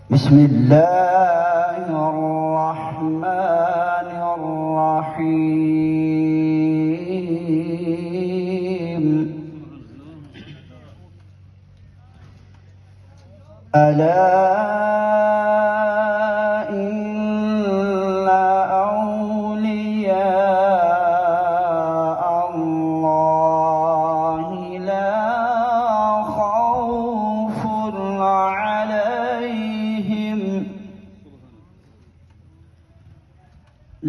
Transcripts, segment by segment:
بسم الله الرحمن الرحيم. ألا إن أولياء الله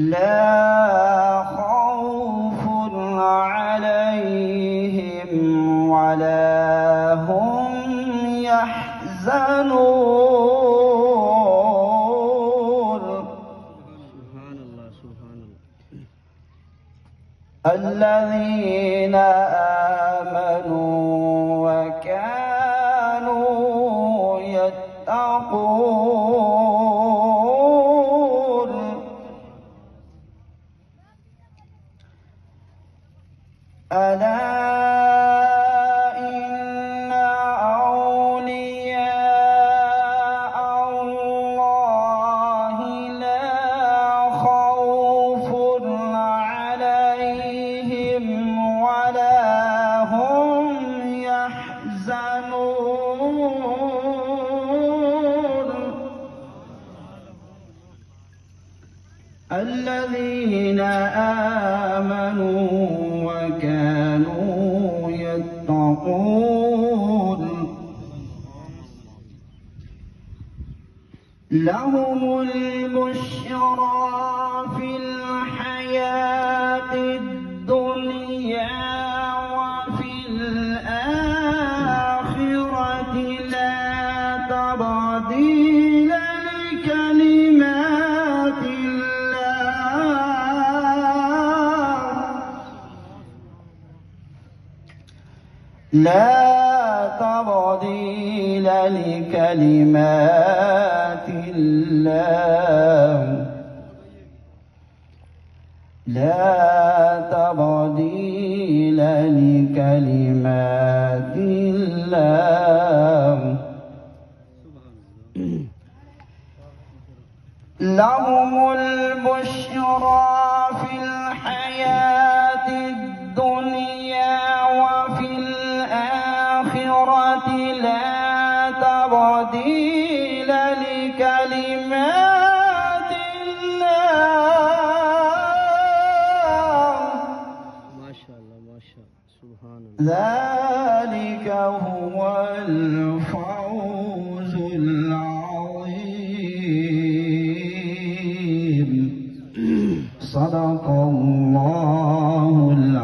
لا خوف عليهم ولا هم يحزنون. سبحان الله سبحان الله. الذين آمنوا وكانوا يتقون. ألا إن أولياء الله لا خوف عليهم ولا هم يحزنون. الذين آمنوا وكانوا يتقون لهم البشرى في الحياة الدنيا وفي الآخرة لا تبديل لكلمات لا تبديل لكلمات الله. لهم البشرى في الحياة الدنيا وفي الآخرة لا تبديل لكلمات الله. ما شاء الله ما شاء الله سبحان الله. ذلك هو الفوز العظيم. صدق الله العظيم.